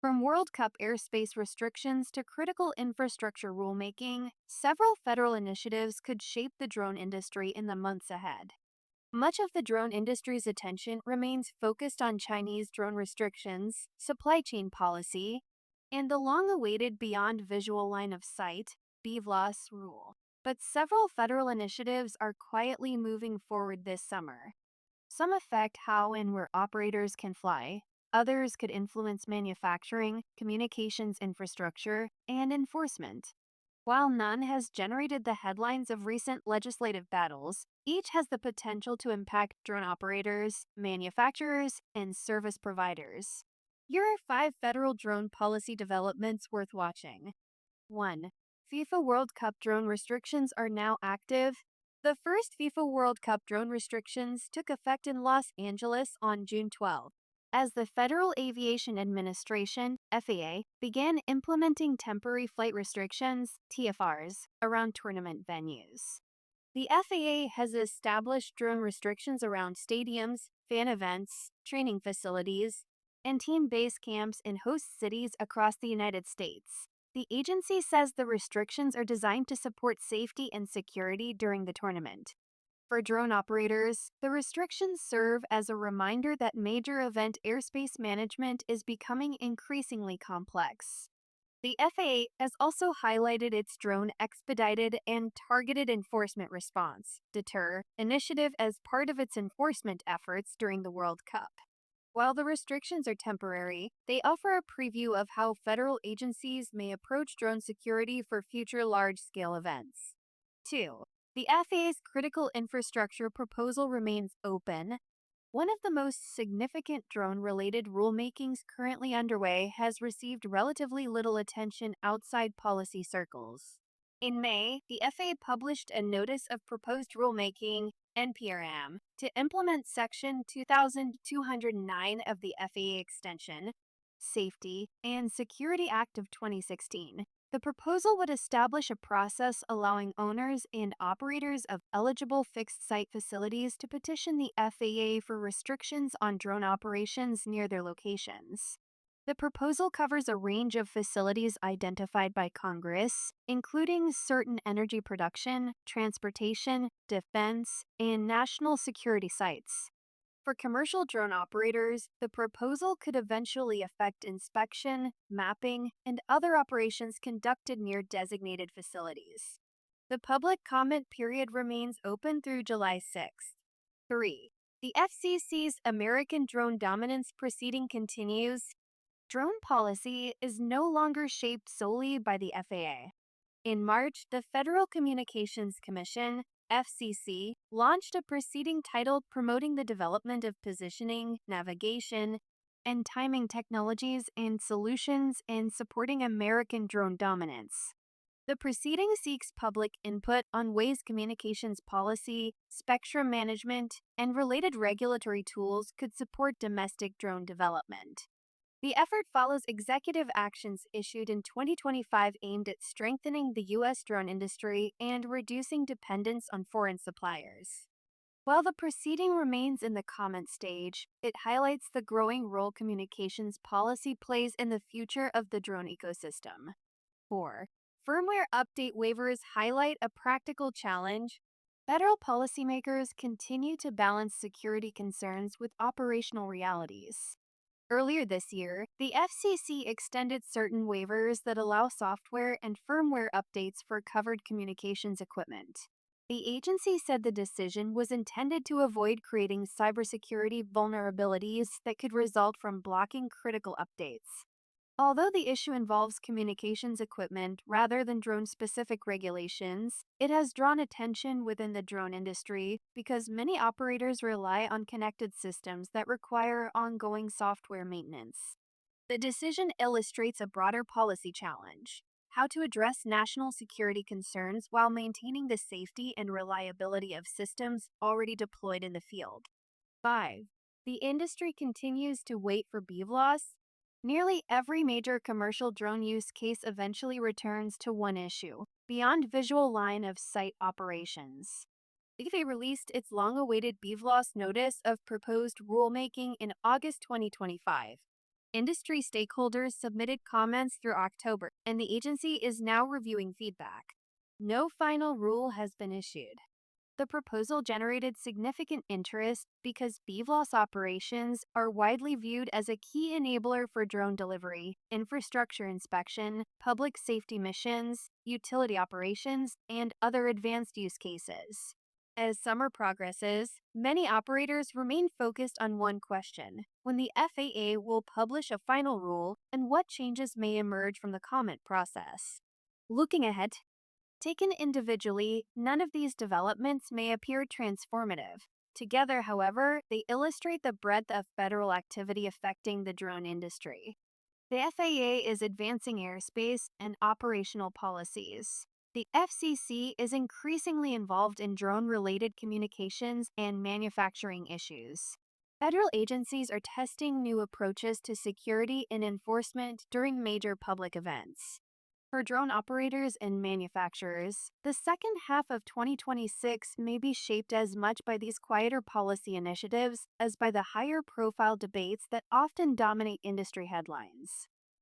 From World Cup airspace restrictions to critical infrastructure rulemaking, several federal initiatives could shape the drone industry in the months ahead. Much of the drone industry's attention remains focused on Chinese drone restrictions, supply chain policy, and the long awaited Beyond Visual Line of Sight (BVLOS) rule. But several federal initiatives are quietly moving forward this summer. Some affect how and where operators can fly. Others could influence manufacturing, communications infrastructure, and enforcement. While none has generated the headlines of recent legislative battles, each has the potential to impact drone operators, manufacturers, and service providers. Here are 5 federal drone policy developments worth watching. 1. FIFA World Cup drone restrictions are now active. The first FIFA World Cup drone restrictions took effect in Los Angeles on June 12, as the Federal Aviation Administration (FAA) began implementing temporary flight restrictions (TFRs) around tournament venues. The FAA has established drone restrictions around stadiums, fan events, training facilities, and team base camps in host cities across the United States. The agency says the restrictions are designed to support safety and security during the tournament. For drone operators, the restrictions serve as a reminder that major event airspace management is becoming increasingly complex. The FAA has also highlighted its Drone Expedited and Targeted Enforcement Response (DETER) initiative as part of its enforcement efforts during the World Cup. While the restrictions are temporary, they offer a preview of how federal agencies may approach drone security for future large-scale events. 2. The FAA's critical infrastructure proposal remains open. One of the most significant drone-related rulemakings currently underway has received relatively little attention outside policy circles. In May, the FAA published a Notice of Proposed Rulemaking (NPRM) to implement Section 2209 of the FAA Extension, Safety, and Security Act of 2016. The proposal would establish a process allowing owners and operators of eligible fixed-site facilities to petition the FAA for restrictions on drone operations near their locations. The proposal covers a range of facilities identified by Congress, including certain energy production, transportation, defense, and national security sites. For commercial drone operators, the proposal could eventually affect inspection, mapping, and other operations conducted near designated facilities. The public comment period remains open through July 6th. 3. The FCC's American Drone Dominance proceeding continues. Drone policy is no longer shaped solely by the FAA. In March, the Federal Communications Commission (FCC) launched a proceeding titled Promoting the Development of Positioning, Navigation, and Timing Technologies and Solutions in Supporting American Drone Dominance. The proceeding seeks public input on ways communications policy, spectrum management, and related regulatory tools could support domestic drone development. The effort follows executive actions issued in 2025 aimed at strengthening the U.S. drone industry and reducing dependence on foreign suppliers. While the proceeding remains in the comment stage, it highlights the growing role communications policy plays in the future of the drone ecosystem. 4. Firmware update waivers highlight a practical challenge. Federal policymakers continue to balance security concerns with operational realities. Earlier this year, the FCC extended certain waivers that allow software and firmware updates for covered communications equipment. The agency said the decision was intended to avoid creating cybersecurity vulnerabilities that could result from blocking critical updates. Although the issue involves communications equipment rather than drone-specific regulations, it has drawn attention within the drone industry because many operators rely on connected systems that require ongoing software maintenance. The decision illustrates a broader policy challenge: how to address national security concerns while maintaining the safety and reliability of systems already deployed in the field. 5. The industry continues to wait for BVLOS. Nearly every major commercial drone use case eventually returns to one issue: beyond visual line of sight operations. FIFA released its long-awaited BVLOS notice of proposed rulemaking in August 2025. Industry stakeholders submitted comments through October, and the agency is now reviewing feedback. No final rule has been issued. The proposal generated significant interest because BVLOS operations are widely viewed as a key enabler for drone delivery, infrastructure inspection, public safety missions, utility operations, and other advanced use cases. As summer progresses, many operators remain focused on one question: when the FAA will publish a final rule and what changes may emerge from the comment process. Looking ahead, taken individually, none of these developments may appear transformative. Together, however, they illustrate the breadth of federal activity affecting the drone industry. The FAA is advancing airspace and operational policies. The FCC is increasingly involved in drone related communications and manufacturing issues. Federal agencies are testing new approaches to security and enforcement during major public events. For drone operators and manufacturers, the second half of 2026 may be shaped as much by these quieter policy initiatives as by the higher profile debates that often dominate industry headlines.